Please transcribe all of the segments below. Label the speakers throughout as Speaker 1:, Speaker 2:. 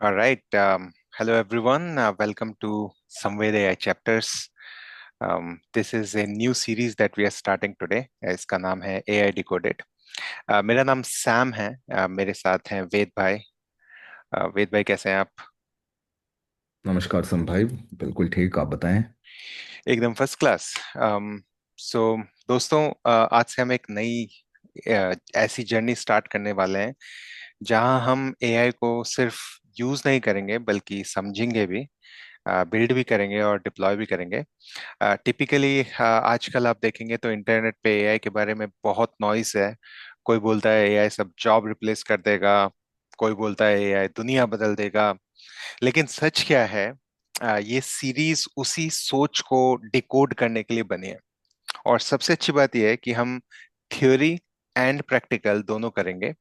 Speaker 1: All right. Hello, everyone. Welcome to Samved AI Chapters. This is a new series that we are starting today. इसका नाम है AI Decoded. मेरा नाम Sam है। मेरे साथ हैं वेद भाई। वेद भाई कैसे हैं आप?
Speaker 2: नमस्कार सम भाई। बिल्कुल ठीक, आप बताएं।
Speaker 1: एकदम फर्स्ट क्लास। सो दोस्तों, आज से हम एक नई ऐसी जर्नी स्टार्ट करने वाले हैं जहां हम एआई को सिर्फ यूज नहीं करेंगे बल्कि समझेंगे भी, बिल्ड भी करेंगे और डिप्लॉय भी करेंगे। टिपिकली आजकल आप देखेंगे तो इंटरनेट पे एआई के बारे में बहुत नॉइस है। कोई बोलता है एआई सब जॉब रिप्लेस कर देगा, कोई बोलता है एआई दुनिया बदल देगा। लेकिन सच क्या है? ये सीरीज उसी सोच को डिकोड करने के लिए बनी है। और सबसे अच्छी बात यह है कि हम थ्योरी एंड प्रैक्टिकल दोनों करेंगे।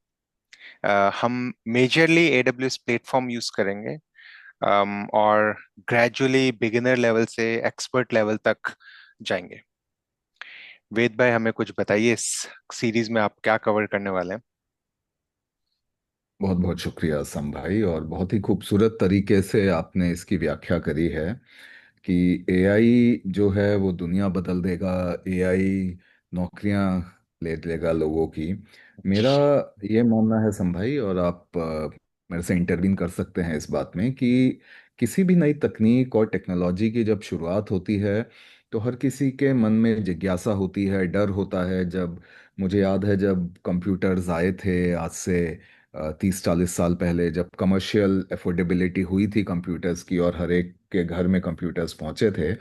Speaker 1: हम मेजरली एडब्ल्यूएस प्लेटफॉर्म यूज करेंगे, और ग्रेजुअली बिगिनर लेवल से एक्सपर्ट लेवल तक जाएंगे। वेद भाई, हमें कुछ बताइए, इस सीरीज में आप क्या कवर करने वाले हैं?
Speaker 2: बहुत बहुत शुक्रिया सम भाई, और बहुत ही खूबसूरत तरीके से आपने इसकी व्याख्या करी है कि एआई जो है वो दुनिया बदल देगा। एआई नौकरियां ले लेगा लोगों की। मेरा ये मानना है सम भाई, और आप मेरे से इंटरवीन कर सकते हैं इस बात में, कि किसी भी नई तकनीक और टेक्नोलॉजी की जब शुरुआत होती है तो हर किसी के मन में जिज्ञासा होती है, डर होता है। जब मुझे याद है, जब कंप्यूटर्स आए थे आज से 30-40 साल पहले, जब कमर्शियल अफोर्डेबिलिटी हुई थी कंप्यूटर्स की और हर एक के घर में कंप्यूटर्स पहुंचे थे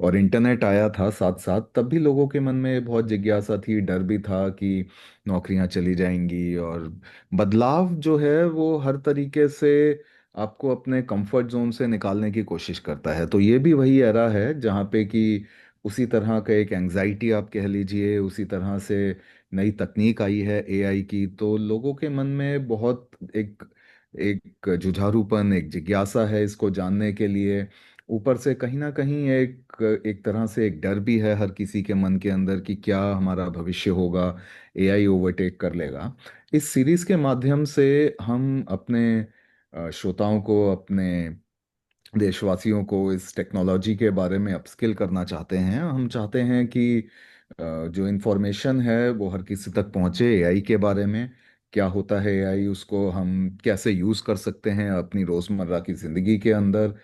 Speaker 2: और इंटरनेट आया था साथ साथ, तब भी लोगों के मन में बहुत जिज्ञासा थी, डर भी था कि नौकरियां चली जाएंगी। और बदलाव जो है वो हर तरीके से आपको अपने कंफर्ट जोन से निकालने की कोशिश करता है। तो ये भी वही एरा है जहाँ पे कि उसी तरह का एक एंजाइटी आप कह लीजिए, उसी तरह से नई तकनीक आई है एआई की, तो लोगों के मन में बहुत एक एक जुझारूपन, एक जिज्ञासा है इसको जानने के लिए। ऊपर से कहीं ना कहीं एक एक तरह से एक डर भी है हर किसी के मन के अंदर कि क्या हमारा भविष्य होगा, एआई ओवरटेक कर लेगा। इस सीरीज के माध्यम से हम अपने श्रोताओं को, अपने देशवासियों को इस टेक्नोलॉजी के बारे में अपस्किल करना चाहते हैं। हम चाहते हैं कि जो इन्फॉर्मेशन है वो हर किसी तक पहुंचे एआई के बारे में। क्या होता है एआई, उसको हम कैसे यूज़ कर सकते हैं अपनी रोज़मर्रा की ज़िंदगी के अंदर।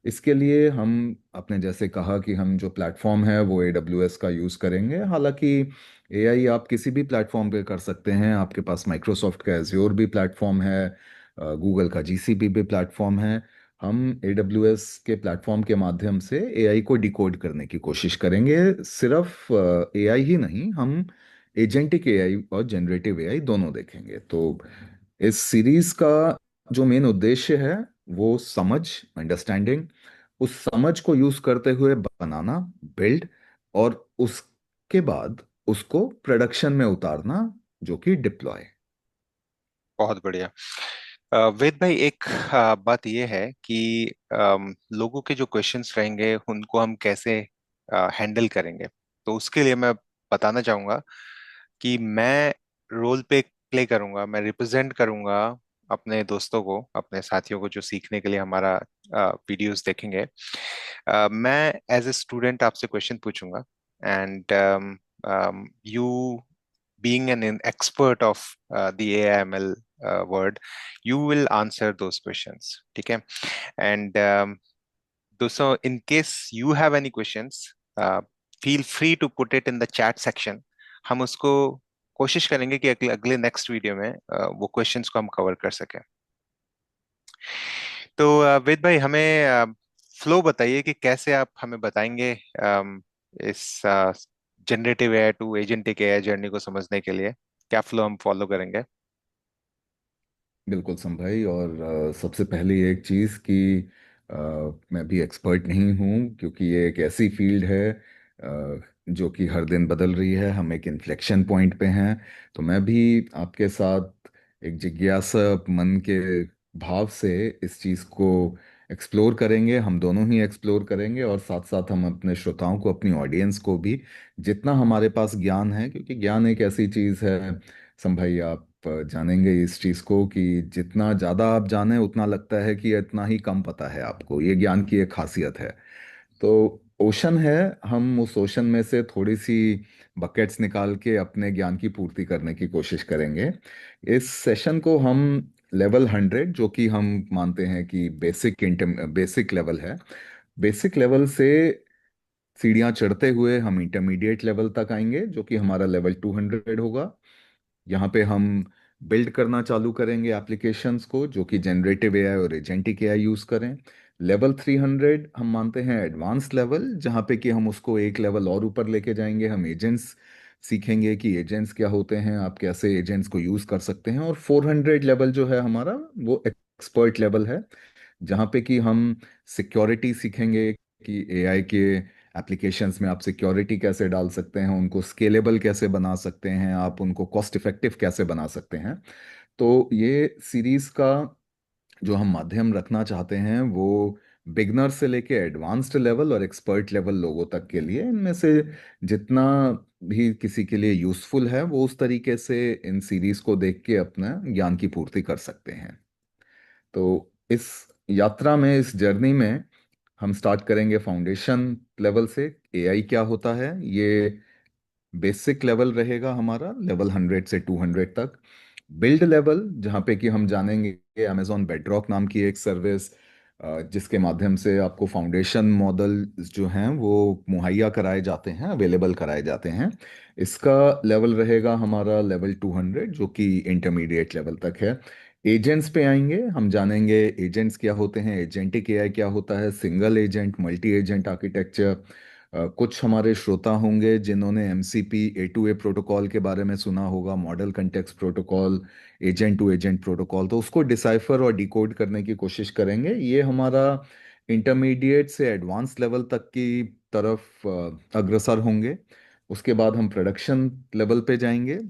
Speaker 2: इसके लिए हम, आपने जैसे कहा कि हम जो प्लेटफॉर्म है वो एडब्ल्यूएस का यूज़ करेंगे। हालांकि एआई आप किसी भी प्लेटफॉर्म पे कर सकते हैं। आपके पास माइक्रोसॉफ्ट का एज्योर भी प्लेटफॉर्म है, गूगल का जीसीपी भी प्लेटफॉर्म है। हम एडब्ल्यूएस के प्लेटफॉर्म के माध्यम से एआई को डिकोड करने की कोशिश करेंगे। सिर्फ एआई ही नहीं, हम एजेंटिक एआई और जनरेटिव एआई दोनों देखेंगे। तो इस सीरीज का जो मेन उद्देश्य है वो समझ, अंडरस्टैंडिंग, उस समझ को यूज करते हुए बनाना, बिल्ड, और उसके बाद उसको प्रोडक्शन में उतारना, जो कि डिप्लॉय।
Speaker 1: बहुत बढ़िया। वेद भाई, एक बात यह है कि लोगों के जो क्वेश्चंस रहेंगे उनको हम कैसे हैंडल करेंगे। तो उसके लिए मैं बताना चाहूंगा कि मैं रोल पे प्ले करूंगा, मैं रिप्रेजेंट करूंगा अपने दोस्तों को, अपने साथियों को जो सीखने के लिए हमारा वीडियोस देखेंगे। मैं एज ए स्टूडेंट आपसे क्वेश्चन पूछूंगा, and you being an expert of the AIML word, you will answer those questions. ठीक है? And दोस्तों, in case you have any questions, feel free to put it in the chat section. हम उसको कोशिश करेंगे कि अगले अगले नेक्स्ट वीडियो में वो क्वेश्चंस को हम कवर कर सकें। तो वेद भाई, हमें फ्लो बताइए कि कैसे आप हमें बताएंगे इस generative AI to agentic AI journey को समझने के लिए क्या फ्लो हम फॉलो करेंगे?
Speaker 2: बिल्कुल संभाई। और सबसे पहले एक चीज़ कि अ, मैं भी एक्सपर्ट नहीं हूँ, क्योंकि ये एक ऐसी फील्ड है जो कि हर दिन बदल रही है। हम एक इन्फ्लेक्शन पॉइंट पे हैं। तो मैं भी आपके साथ एक जिज्ञासा मन के भाव से इस चीज़ को एक्सप्लोर करेंगे। हम दोनों ही एक्सप्लोर करेंगे, और साथ साथ हम अपने श्रोताओं को, अपनी ऑडियंस को भी जितना हमारे पास ज्ञान है, क्योंकि ज्ञान एक ऐसी चीज़ है संभाई, जानेंगे इस चीज को कि जितना ज्यादा आप जाने उतना लगता है कि इतना ही कम पता है आपको। ये ज्ञान की एक खासियत है। तो ओशन है, हम उस ओशन में से थोड़ी सी बकेट्स निकाल के अपने ज्ञान की पूर्ति करने की कोशिश करेंगे। इस सेशन को हम लेवल 100, जो कि हम मानते हैं कि बेसिक लेवल है, बेसिक लेवल से सीढ़ियां चढ़ते हुए हम इंटरमीडिएट लेवल तक आएंगे, जो कि हमारा लेवल 200 होगा। यहाँ पे हम बिल्ड करना चालू करेंगे एप्लीकेशंस को जो कि जनरेटिव एआई और एजेंटिक एआई यूज करें। लेवल 300 हम मानते हैं एडवांस लेवल, जहाँ पे कि हम उसको एक लेवल और ऊपर लेके जाएंगे। हम एजेंट्स सीखेंगे कि एजेंट्स क्या होते हैं, आप कैसे एजेंट्स को यूज कर सकते हैं। और 400 लेवल जो है हमारा, वो एक्सपर्ट लेवल है, जहाँ पे कि हम सिक्योरिटी सीखेंगे कि एआई के एप्लीकेशंस में आप सिक्योरिटी कैसे डाल सकते हैं, उनको स्केलेबल कैसे बना सकते हैं, आप उनको कॉस्ट इफेक्टिव कैसे बना सकते हैं। तो ये सीरीज का जो हम माध्यम रखना चाहते हैं वो बिगनर से लेके एडवांस्ड लेवल और एक्सपर्ट लेवल लोगों तक के लिए, इनमें से जितना भी किसी के लिए यूज़फुल है वो उस तरीके से इन सीरीज को देख के अपना ज्ञान की पूर्ति कर सकते हैं। तो इस यात्रा में, इस जर्नी में हम स्टार्ट करेंगे फाउंडेशन लेवल से। एआई क्या होता है, ये बेसिक लेवल रहेगा हमारा, लेवल 100 से 200 तक। बिल्ड लेवल, जहाँ पे कि हम जानेंगे अमेजॉन बेडरॉक नाम की एक सर्विस, जिसके माध्यम से आपको फाउंडेशन मॉडल जो हैं वो मुहैया कराए जाते हैं, अवेलेबल कराए जाते हैं। इसका लेवल रहेगा हमारा लेवल 200, जो कि इंटरमीडिएट लेवल तक है। एजेंट्स पे आएंगे, हम जानेंगे एजेंट्स क्या होते हैं, एजेंटिक एआई क्या होता है, single agent, multi agent architecture. कुछ हमारे श्रोता होंगे जिन्होंने MCP A2A प्रोटोकॉल के बारे में सुना होगा, model context protocol, agent to agent protocol. तो उसको डिसाइफर और डिकोड करने की कोशिश करेंगे। ये हमारा इंटरमीडिएट से एडवांस लेवल तक की तरफ अग्रसर होंगे। उसके बाद हम प्रोडक्शन लेवल पे जाएंगे,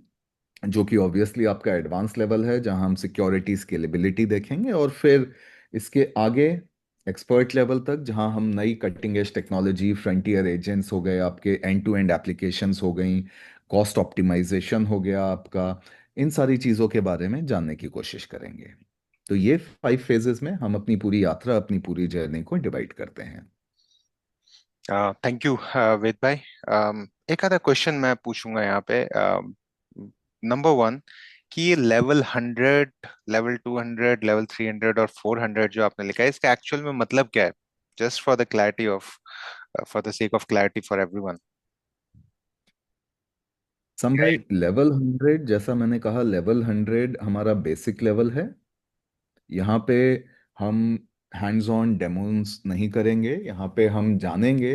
Speaker 2: जो कि ऑब्वियसली आपका एडवांस लेवल है, जहां हम सिक्योरिटी स्केलेबिलिटी देखेंगे। और फिर इसके आगे एक्सपर्ट लेवल तक, जहां हम नई cutting edge technology, frontier agents हो गए आपके, एंड टू एंड एप्लीकेशंस हो गई, कॉस्ट ऑप्टिमाइजेशन हो गया आपका, इन सारी चीज़ों के बारे में जानने की कोशिश करेंगे। तो ये 5 फेजेस में हम अपनी पूरी यात्रा, अपनी पूरी जर्नी को डिवाइड करते हैं।
Speaker 1: थैंक यू वेद भाई। एक आधा क्वेश्चन मैं पूछूंगा यहाँ पे। नंबर वन, कि ये लेवल 100, लेवल 200, लेवल 300 और 400 जो आपने लिखा है, इसका एक्चुअल में मतलब क्या है? Just for the clarity of, for the sake of clarity for everyone.
Speaker 2: सम भाई, लेवल 100, जैसा मैंने कहा, लेवल 100 हमारा बेसिक लेवल है। यहाँ पे हम हैंड्स ऑन डेमोन्स नहीं करेंगे, यहाँ पे हम जानेंगे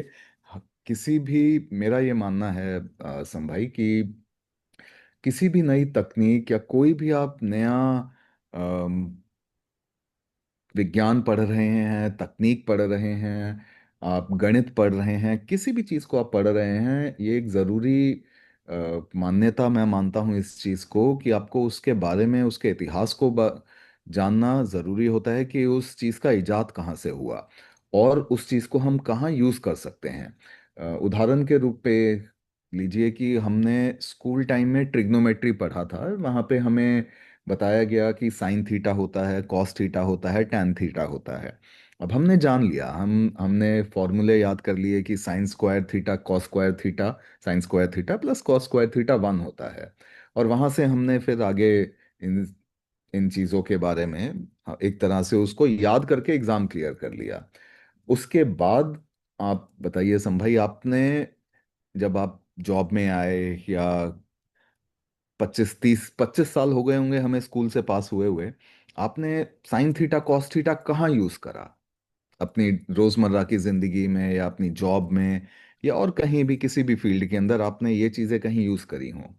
Speaker 2: किसी भी, मेरा ये मानना है संभाई, कि किसी भी नई तकनीक या कोई भी आप नया विज्ञान पढ़ रहे हैं, तकनीक पढ़ रहे हैं, आप गणित पढ़ रहे हैं, किसी भी चीज़ को आप पढ़ रहे हैं, ये एक ज़रूरी मान्यता मैं मानता हूँ इस चीज़ को, कि आपको उसके बारे में, उसके इतिहास को जानना ज़रूरी होता है कि उस चीज़ का इजाद कहाँ से हुआ और उस चीज़ को हम कहाँ यूज़ कर सकते हैं। उदाहरण के रूप पे लीजिए कि हमने स्कूल टाइम में ट्रिग्नोमेट्री पढ़ा था। वहाँ पे हमें बताया गया कि साइन थीटा होता है, कॉस थीटा होता है, टैन थीटा होता है। अब हमने जान लिया, हमने फॉर्मूले याद कर लिए कि sine square theta cos square theta, sine square theta plus cos square theta 1 होता है। और वहाँ से हमने फिर आगे इन इन चीज़ों के बारे में एक तरह से उसको याद करके एग्ज़ाम क्लियर कर लिया। उसके बाद आप बताइए संभाई, आपने जब आप जॉब में आए, या 25 साल हो गए होंगे हमें स्कूल से पास हुए हुए, आपने साइन थीटा कॉस थीटा कहाँ यूज करा अपनी रोजमर्रा की जिंदगी में, या अपनी जॉब में, या और कहीं भी किसी भी फील्ड के अंदर आपने ये चीजें कहीं यूज करी हो?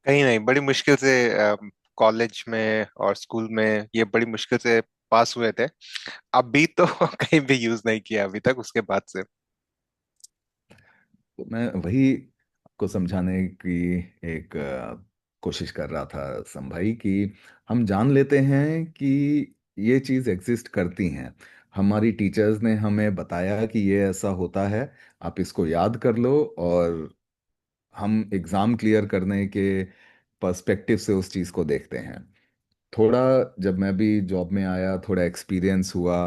Speaker 1: कहीं नहीं, बड़ी मुश्किल से कॉलेज में और स्कूल में ये बड़ी मुश्किल से पास हुए थे। अभी तो कहीं भी यूज नहीं किया अभी तक उसके बाद से।
Speaker 2: तो मैं वही आपको समझाने की एक कोशिश कर रहा था संभाई, कि हम जान लेते हैं कि ये चीज़ एग्जिस्ट करती हैं। हमारी टीचर्स ने हमें बताया कि ये ऐसा होता है, आप इसको याद कर लो। और हम एग्ज़ाम क्लियर करने के पर्सपेक्टिव से उस चीज़ को देखते हैं। थोड़ा जब मैं भी जॉब में आया, थोड़ा एक्सपीरियंस हुआ।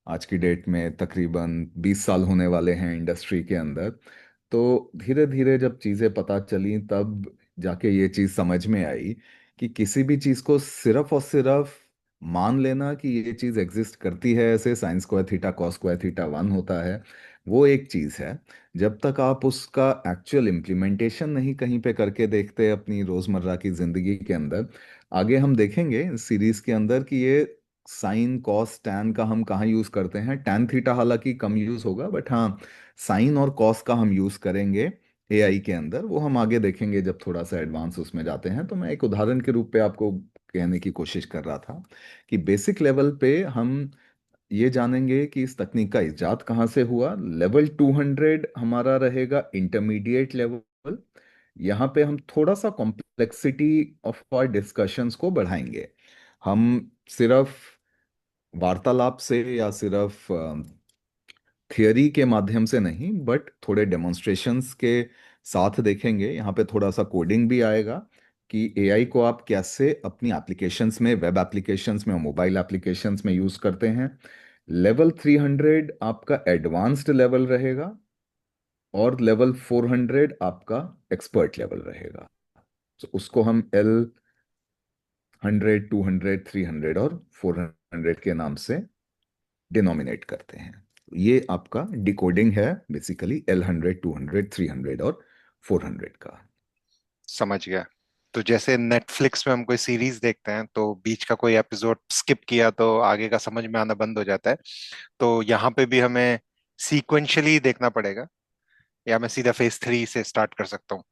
Speaker 2: आज की डेट में तकरीबन 20 साल होने वाले हैं इंडस्ट्री के अंदर। तो धीरे धीरे जब चीज़ें पता चली, तब जाके ये चीज़ समझ में आई कि किसी भी चीज़ को सिर्फ और सिर्फ मान लेना कि ये चीज़ एग्जिस्ट करती है, ऐसे sine square theta cos square theta 1 होता है, वो एक चीज़ है। जब तक आप उसका एक्चुअल इम्प्लीमेंटेशन नहीं कहीं पे करके देखते अपनी रोज़मर्रा की ज़िंदगी के अंदर। आगे हम देखेंगे सीरीज के अंदर कि ये साइन कॉस टैन का हम कहाँ यूज़ करते हैं। टैन थीटा हालांकि कम यूज़ होगा, बट हाँ, साइन और कॉस का हम यूज़ करेंगे एआई के अंदर। वो हम आगे देखेंगे जब थोड़ा सा एडवांस उसमें जाते हैं। तो मैं एक उदाहरण के रूप पे आपको कहने की कोशिश कर रहा था कि बेसिक लेवल पे हम ये जानेंगे कि इस तकनीक का इजाद कहाँ से हुआ। लेवल 200 हमारा रहेगा इंटरमीडिएट लेवल। यहाँ पे हम थोड़ा सा कॉम्प्लेक्सिटी ऑफ आवर डिस्कशंस को बढ़ाएंगे। हम सिर्फ वार्तालाप से या सिर्फ थियरी के माध्यम से नहीं, बट थोड़े डेमोन्स्ट्रेशंस के साथ देखेंगे। यहाँ पे थोड़ा सा कोडिंग भी आएगा कि एआई को आप कैसे अपनी एप्लीकेशंस में, वेब एप्लीकेशंस में और मोबाइल एप्लीकेशंस में यूज करते हैं। लेवल 300 आपका एडवांस्ड लेवल रहेगा, और लेवल 400 आपका एक्सपर्ट लेवल रहेगा। तो उसको हम L 100 200 300 और 400 के नाम से डिनोमिनेट करते हैं। ये आपका डिकोडिंग है, बेसिकली L 100 200 300 और 400 का।
Speaker 1: समझ गया। तो जैसे नेटफ्लिक्स में हम कोई सीरीज देखते हैं तो बीच का कोई एपिसोड स्किप किया तो आगे का समझ में आना बंद हो जाता है, तो यहाँ पे भी हमें सीक्वेंशियली देखना पड़ेगा, या मैं सीधा फेज 3 से स्टार्ट कर सकता हूँ?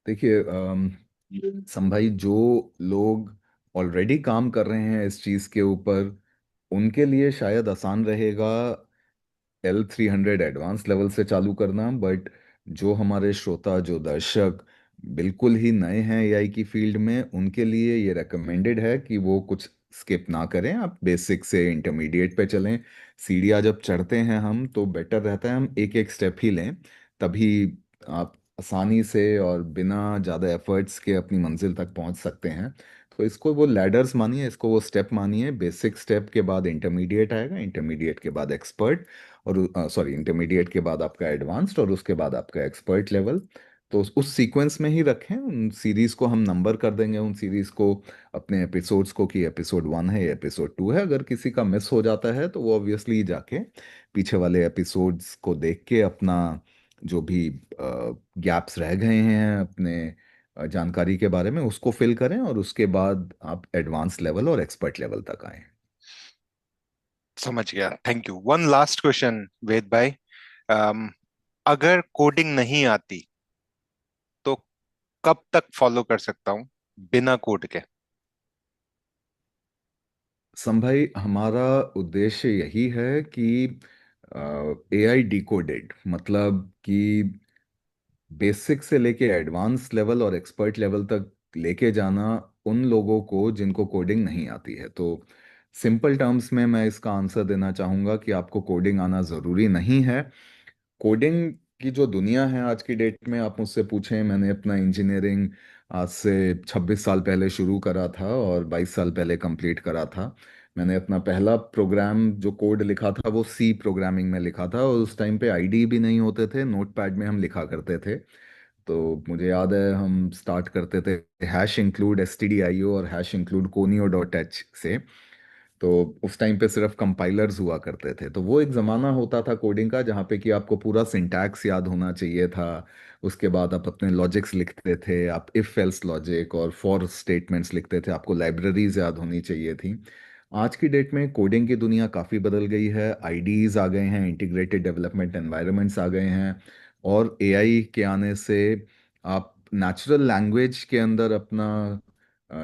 Speaker 2: देखिए संभाई, जो लोग ऑलरेडी काम कर रहे हैं इस चीज़ के ऊपर, उनके लिए शायद आसान रहेगा L 300 एडवांस लेवल से चालू करना। बट जो हमारे श्रोता, जो दर्शक बिल्कुल ही नए हैं एआई की फील्ड में, उनके लिए ये रेकमेंडेड है कि वो कुछ स्किप ना करें, आप बेसिक से इंटरमीडिएट पे चलें। सीढ़ियाँ जब चढ़ते हैं हम, तो बेटर रहता है हम एक एक स्टेप ही लें। तभी आप आसानी से और बिना ज़्यादा एफर्ट्स के अपनी मंजिल तक पहुंच सकते हैं। तो इसको वो लैडर्स मानिए, इसको वो स्टेप मानिए। बेसिक स्टेप के बाद इंटरमीडिएट आएगा, इंटरमीडिएट के बाद एक्सपर्ट, और सॉरी, इंटरमीडिएट के बाद आपका एडवांस्ड, और उसके बाद आपका एक्सपर्ट लेवल। तो उस सीक्वेंस में ही रखें। उन सीरीज को हम नंबर कर देंगे, उन सीरीज को, अपने एपिसोड्स को, कि एपिसोड 1 है या एपिसोड 2 है। अगर किसी का मिस हो जाता है तो वो ऑब्वियसली जाके पीछे वाले एपिसोड्स को देख के अपना जो भी गैप्स रह गए हैं अपने जानकारी के बारे में, उसको फिल करें, और उसके बाद आप एडवांस लेवल और एक्सपर्ट लेवल तक आए।
Speaker 1: समझ गया, thank you. One last question Ved भाई। अम, अगर कोडिंग नहीं आती तो कब तक फॉलो कर सकता हूँ बिना कोड के?
Speaker 2: संभाई, हमारा उद्देश्य यही है कि एआई डिकोडेड, मतलब कि बेसिक से लेके एडवांस लेवल और एक्सपर्ट लेवल तक लेके जाना उन लोगों को जिनको कोडिंग नहीं आती है। तो सिंपल टर्म्स में मैं इसका आंसर देना चाहूँगा कि आपको कोडिंग आना ज़रूरी नहीं है। कोडिंग की जो दुनिया है आज की डेट में, आप मुझसे पूछें, मैंने अपना इंजीनियरिंग आज से 26 साल पहले शुरू करा था और 22 साल पहले कंप्लीट करा था। मैंने अपना पहला प्रोग्राम जो कोड लिखा था वो सी प्रोग्रामिंग में लिखा था, और उस टाइम पे आईडी भी नहीं होते थे, नोटपैड में हम लिखा करते थे। तो मुझे याद है हम स्टार्ट करते थे #include stdio और #include conio.h से। तो उस टाइम पे सिर्फ कंपाइलर्स हुआ करते थे। तो वो एक ज़माना होता था कोडिंग का, जहाँ पे कि आपको पूरा सिंटैक्स याद होना चाहिए था। उसके बाद आप अपने लॉजिक्स लिखते थे, आप इफ एल्स लॉजिक और फॉर स्टेटमेंट्स लिखते थे, आपको लाइब्रेरीज याद होनी चाहिए थी। आज की डेट में कोडिंग की दुनिया काफ़ी बदल गई है। आईडीज आ गए हैं, इंटीग्रेटेड डेवलपमेंट एनवायरनमेंट्स आ गए हैं, और एआई के आने से आप नेचुरल लैंग्वेज के अंदर अपना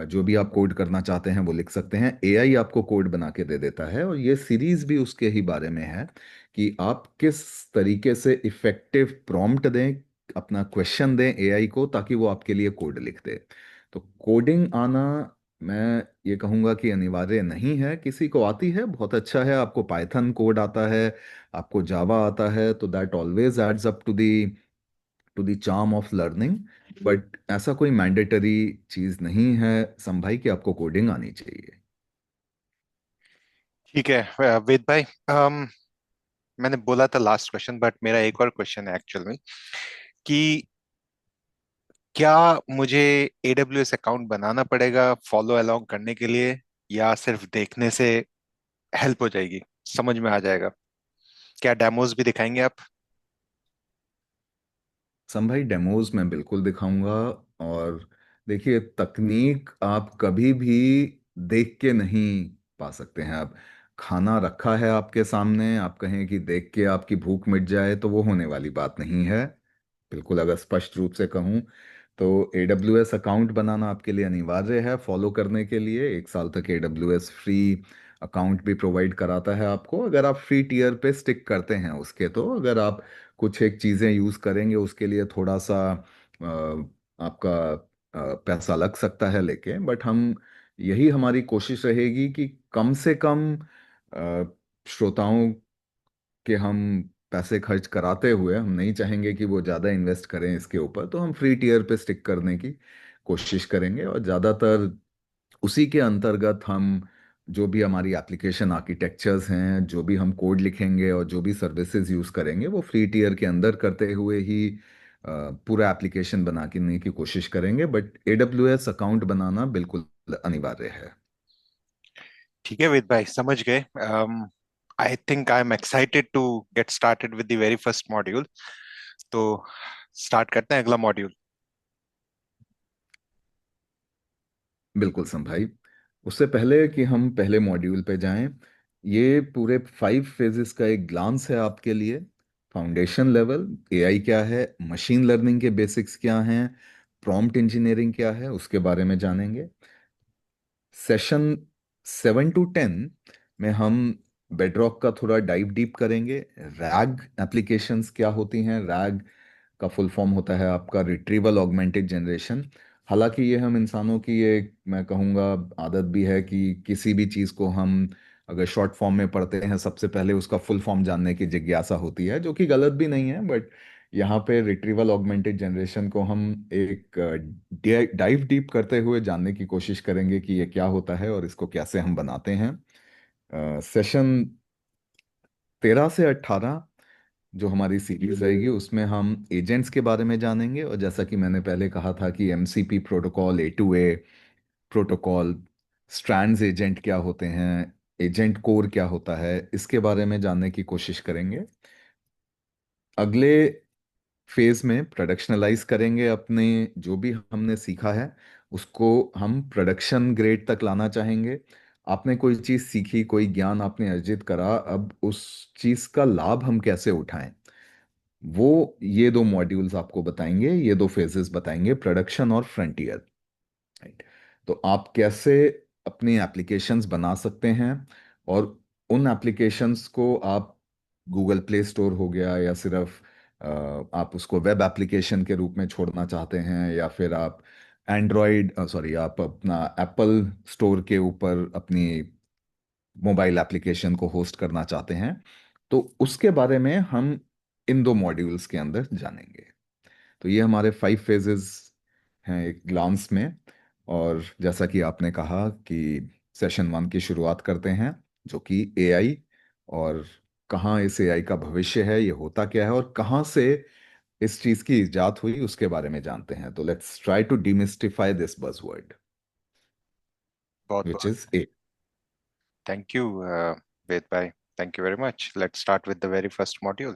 Speaker 2: जो भी आप कोड करना चाहते हैं वो लिख सकते हैं। एआई आपको कोड बना के दे देता है, और ये सीरीज भी उसके ही बारे में है कि आप किस तरीके से इफेक्टिव प्रॉम्प्ट दें, अपना क्वेश्चन दें एआई को, ताकि वो आपके लिए कोड लिख दे। तो कोडिंग आना, मैं ये कहूँगा कि अनिवार्य नहीं है। किसी को आती है, बहुत अच्छा है। आपको पाइथन कोड आता है, आपको जावा आता है, तो that always adds up to the to the charm of learning. But ऐसा कोई मैंडेटरी चीज नहीं है संभाई कि आपको कोडिंग आनी चाहिए।
Speaker 1: ठीक है वेद भाई। मैंने बोला था लास्ट क्वेश्चन, बट मेरा एक और क्वेश्चन है एक्चुअल में, कि क्या मुझे AWS अकाउंट बनाना पड़ेगा फॉलो अलोंग करने के लिए, या सिर्फ देखने से हेल्प हो जाएगी, समझ में आ जाएगा? क्या डेमोज भी दिखाएंगे आप?
Speaker 2: सम भाई डेमोज मैं बिल्कुल दिखाऊंगा। और देखिए, तकनीक आप कभी भी देख के नहीं पा सकते हैं। आप खाना रखा है आपके सामने, आप कहें कि देख के आपकी भूख मिट जाए, तो वो होने वाली बात नहीं है। बिल्कुल, अगर स्पष्ट रूप से कहूँ तो AWS अकाउंट बनाना आपके लिए अनिवार्य है फॉलो करने के लिए। 1 साल तक AWS फ्री अकाउंट भी प्रोवाइड कराता है आपको, अगर आप फ्री टीयर पे स्टिक करते हैं उसके। तो अगर आप कुछ एक चीज़ें यूज़ करेंगे उसके लिए थोड़ा सा आपका पैसा लग सकता है लेके, बट हम यही हमारी कोशिश रहेगी कि कम से कम श्रोताओं कि हम पैसे खर्च कराते हुए हम नहीं चाहेंगे कि वो ज़्यादा इन्वेस्ट करें इसके ऊपर, तो हम फ्री टीयर पे स्टिक करने की कोशिश करेंगे। और ज़्यादातर उसी के अंतर्गत हम जो भी हमारी एप्लीकेशन आर्किटेक्चर्स हैं, जो भी हम कोड लिखेंगे और जो भी सर्विसेज यूज़ करेंगे, वो फ्री टीयर के अंदर करते हुए ही पूरा एप्लीकेशन बनाने की कोशिश करेंगे। बट AWS अकाउंट बनाना बिल्कुल अनिवार्य है।
Speaker 1: ठीक है वेद भाई, समझ गए। I think I am excited to get started with the very first module. तो स्टार्ट करते हैं अगला मॉड्यूल।
Speaker 2: बिल्कुल संभाई। उससे पहले कि हम पहले मॉड्यूल पे जाएं, ये पूरे 5 फेजेस का एक ग्लांस है आपके लिए। फाउंडेशन लेवल AI क्या है, मशीन लर्निंग के बेसिक्स क्या हैं, प्रॉम्प्ट इंजीनियरिंग क्या है, उसके बारे में जानेंगे। सेशन 7 to 10 में हम बेडरॉक का थोड़ा डाइव डीप करेंगे। रैग एप्लीकेशंस क्या होती हैं, रैग का फुल फॉर्म होता है आपका रिट्रीवल ऑगमेंटेड जनरेशन। हालांकि ये हम इंसानों की एक, मैं कहूँगा, आदत भी है कि किसी भी चीज़ को हम अगर शॉर्ट फॉर्म में पढ़ते हैं सबसे पहले उसका फुल फॉर्म जानने की जिज्ञासा होती है, जो कि गलत भी नहीं है। बट यहाँ पे रिट्रीवल ऑगमेंटेड जनरेशन को हम एक डाइव डीप करते हुए जानने की कोशिश करेंगे कि ये क्या होता है और इसको कैसे हम बनाते हैं। सेशन 13 से 18 जो हमारी सीरीज रहेगी उसमें हम एजेंट्स के बारे में जानेंगे। और जैसा कि मैंने पहले कहा था कि MCP protocol, A2A protocol, strands agent क्या होते हैं, एजेंट कोर क्या होता है, इसके बारे में जानने की कोशिश करेंगे। अगले फेज में प्रोडक्शनलाइज करेंगे अपने जो भी हमने सीखा है उसको हम प्रोडक्शन ग्रेड तक लाना चाहेंगे। आपने कोई चीज़ सीखी, कोई ज्ञान आपने अर्जित करा, अब उस चीज़ का लाभ हम कैसे उठाएं, वो ये 2 मॉड्यूल्स आपको बताएंगे, ये 2 फेजेस बताएंगे, प्रोडक्शन और फ्रंटियर। राइट। तो आप कैसे अपनी एप्लीकेशंस बना सकते हैं, और उन एप्लीकेशंस को आप गूगल प्ले स्टोर हो गया या सिर्फ आप उसको वेब एप्लीकेशन के रूप में छोड़ना चाहते हैं, या फिर आप एंड्रॉयड सॉरी आप अपना एप्पल स्टोर के ऊपर अपनी मोबाइल एप्लीकेशन को होस्ट करना चाहते हैं, तो उसके बारे में हम इन 2 मॉड्यूल्स के अंदर जानेंगे। तो ये हमारे 5 फेजेस हैं एक ग्लांस में। और जैसा कि आपने कहा कि सेशन 1 की शुरुआत करते हैं, जो कि AI, और कहाँ इस AI का भविष्य है, ये होता क्या है, और कहाँ से इस चीज़ की इजाद हुई उसके बारे में जानते हैं। तो let's try to demystify this buzzword
Speaker 1: बहुत
Speaker 2: विच
Speaker 1: बहुत
Speaker 2: is a.
Speaker 1: Thank you Ved भाई, thank you very much. Let's start with the very first module.